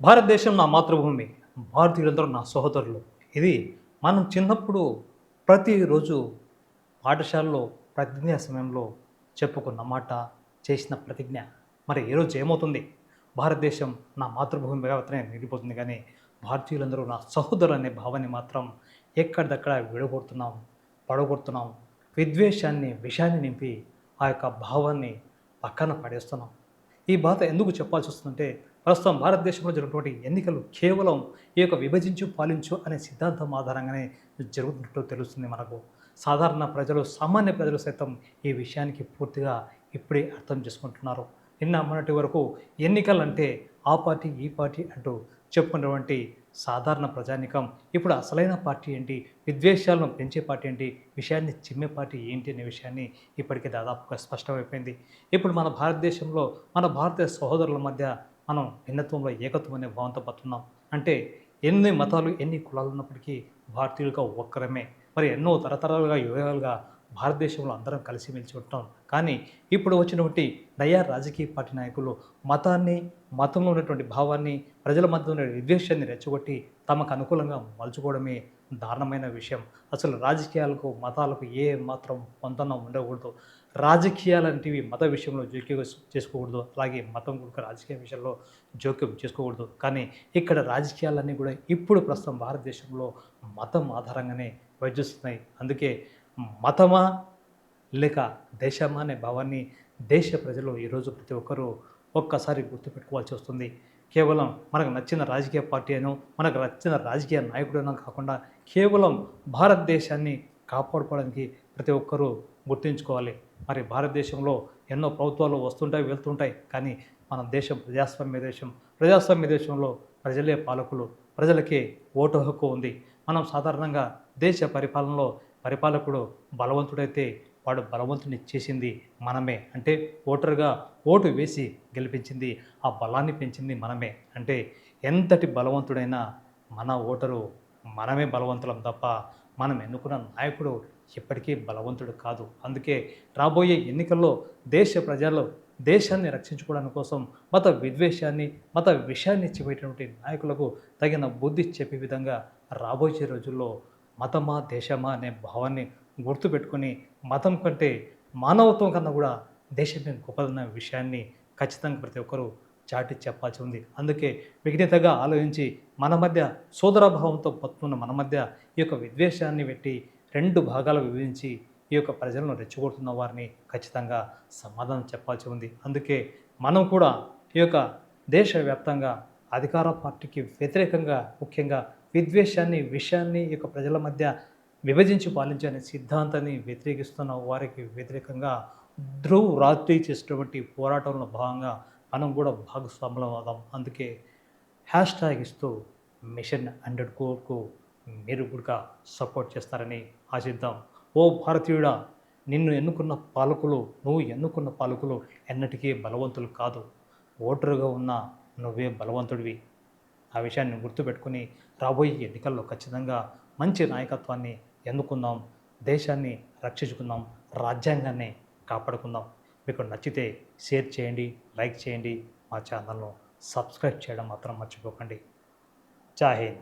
భారతదేశం నా మాతృభూమి, భారతీయులందరూ నా సహోదరులు. ఇది మనం చిన్నప్పుడు ప్రతిరోజు పాఠశాలలో ప్రతిజ్ఞ సమయంలో చెప్పుకున్న మాట, చేసిన ప్రతిజ్ఞ. మరి ఈరోజు ఏమవుతుంది? భారతదేశం నా మాతృభూమిగా మాత్రమే మిగిలిపోతుంది కానీ, భారతీయులందరూ నా సహోదరులు అనే భావాన్ని మాత్రం ఎక్కడిదక్కడ విడగొడుతున్నాం, పడగొడుతున్నాం. విద్వేషాన్ని, విషాన్ని నింపి ఆ యొక్క భావాన్ని పక్కన పడేస్తున్నాం. ఈ బాధ ఎందుకు చెప్పాల్సి వస్తుందంటే, ప్రస్తుతం భారతదేశంలో జరిగినటువంటి ఎన్నికలు కేవలం ఈ యొక్క విభజించు, పాలించు అనే సిద్ధాంతం ఆధారంగానే జరుగుతున్నట్టు తెలుస్తుంది మనకు. సాధారణ ప్రజలు, సామాన్య ప్రజలు సైతం ఈ విషయానికి పూర్తిగా ఇప్పుడే అర్థం చేసుకుంటున్నారు. నిన్న మొన్నటి వరకు ఎన్నికలంటే ఆ పార్టీ, ఈ పార్టీ అంటూ చెప్పుకున్నటువంటి సాధారణ ప్రజానీకం ఇప్పుడు అసలైన పార్టీ ఏంటి, విద్వేషాలను పెంచే పార్టీ ఏంటి, విషయాన్ని చిమ్మే పార్టీ ఏంటి అనే విషయాన్ని ఇప్పటికే దాదాపుగా స్పష్టమైపోయింది. ఇప్పుడు మన భారతదేశంలో మన భారతీయ సహోదరుల మధ్య మనం భిన్నత్వంలో ఏకత్వం అనే భావంతో బతున్నాం. అంటే ఎన్ని మతాలు, ఎన్ని కులాలు ఉన్నప్పటికీ భారతీయులుగా ఒక్కరమే. మరి ఎన్నో తరతరాలుగా, యుగాలుగా భారతదేశంలో అందరం కలిసిమెలిసి ఉంటాం. కానీ ఇప్పుడు వచ్చినటువంటి నయా రాజకీయ పార్టీ నాయకులు మతాన్ని, మతంలో ఉన్నటువంటి భావాన్ని, ప్రజల మధ్య ఉన్న విద్వేషాన్ని రెచ్చగొట్టి తమకు అనుకూలంగా మలుచుకోవడమే దారుణమైన విషయం. అసలు రాజకీయాలకు, మతాలకు ఏ మాత్రం పొంతన ఉండకూడదు. రాజకీయాలంటివి మత విషయంలో జోక్యం చేసుకోకూడదు. అలాగే మతం కూడా రాజకీయ విషయంలో జోక్యం చేసుకోకూడదు. కానీ ఇక్కడ రాజకీయాలన్నీ కూడా ఇప్పుడు ప్రస్తుతం భారతదేశంలో మతం ఆధారంగానే వైద్యుస్తున్నాయి. అందుకే మతమా లేక దేశమా అనే భావాన్ని దేశ ప్రజలు ఈరోజు ప్రతి ఒక్కరూ ఒక్కసారి గుర్తుపెట్టుకోవాల్సి వస్తుంది. కేవలం మనకు నచ్చిన రాజకీయ పార్టీ అనో, మనకు నచ్చిన రాజకీయ నాయకుడనో కాకుండా కేవలం భారతదేశాన్ని కాపాడుకోవడానికి ప్రతి ఒక్కరూ గుర్తుంచుకోవాలి. మరి భారతదేశంలో ఎన్నో ప్రభుత్వాలు వస్తుంటాయి, వెళ్తుంటాయి. కానీ మన దేశం ప్రజాస్వామ్య దేశం. ప్రజాస్వామ్య దేశంలో ప్రజలే పాలకులు, ప్రజలకే ఓటు హక్కు ఉంది. మనం సాధారణంగా దేశ పరిపాలనలో పరిపాలకుడు బలవంతుడైతే వాడు బలవంతుని చేసింది మనమే. అంటే ఓటరుగా ఓటు వేసి గెలిపించింది, ఆ బలాన్ని పెంచింది మనమే. అంటే ఎంతటి బలవంతుడైనా మన ఓటరు మనమే బలవంతులం తప్ప మనం ఎన్నుకున్న నాయకుడు ఎప్పటికీ బలవంతుడు కాదు. అందుకే రాబోయే ఎన్నికల్లో దేశ ప్రజలు దేశాన్ని రక్షించుకోవడానికి కోసం మత విద్వేషాన్ని, మత విషయాన్ని ఇచ్చిపోయేటువంటి నాయకులకు తగిన బుద్ధి చెప్పే విధంగా రాబోయే రోజుల్లో మతమా, దేశమా అనే భావాన్ని గుర్తుపెట్టుకొని మతం కంటే మానవత్వం కన్నా కూడా దేశమే గొప్పదన్న విషయాన్ని ఖచ్చితంగా ప్రతి ఒక్కరూ చాటి చెప్పాల్సి ఉంది. అందుకే విఘ్నతగా ఆలోచించి మన మధ్య సోదరభావంతో బతుకున్న మన మధ్య ఈ యొక్క విద్వేషాన్ని పెట్టి రెండు భాగాలు విభజించి ఈ యొక్క ప్రజలను రెచ్చగొడుతున్న వారిని ఖచ్చితంగా సమాధానం చెప్పాల్సి ఉంది. అందుకే మనం కూడా ఈ యొక్క దేశవ్యాప్తంగా అధికార పార్టీకి వ్యతిరేకంగా, ముఖ్యంగా విద్వేషాన్ని, విషయాన్ని ఈ యొక్క ప్రజల మధ్య విభజించి పాలించే అనే సిద్ధాంతాన్ని వ్యతిరేకిస్తున్న వారికి వ్యతిరేకంగా రాత్రి చేసేటువంటి పోరాటంలో భాగంగా మనం కూడా భాగస్వాములం అవుదాం. అందుకే హ్యాష్ ట్యాగ్ ఇస్తూ మిషన్ 100 కోర్కు మీరు కూడా సపోర్ట్ చేస్తారని ఆశిద్దాం. ఓ భారతీయుడా, నిన్ను ఎన్నుకున్న పాలకులు, నువ్వు ఎన్నుకున్న పాలకులు ఎన్నటికీ బలవంతులు కాదు. ఓటరుగా ఉన్న నువ్వే బలవంతుడివి. ఆ విషయాన్ని గుర్తుపెట్టుకుని రాబోయే ఎన్నికల్లో ఖచ్చితంగా మంచి నాయకత్వాన్ని ఎన్నుకుందాం, దేశాన్ని రక్షించుకుందాం, రాజ్యాంగాన్ని కాపాడుకుందాం. మీకు నచ్చితే షేర్ చేయండి, లైక్ చేయండి, మా ఛానల్ను సబ్స్క్రైబ్ చేయడం మాత్రం మర్చిపోకండి. జై హింద్.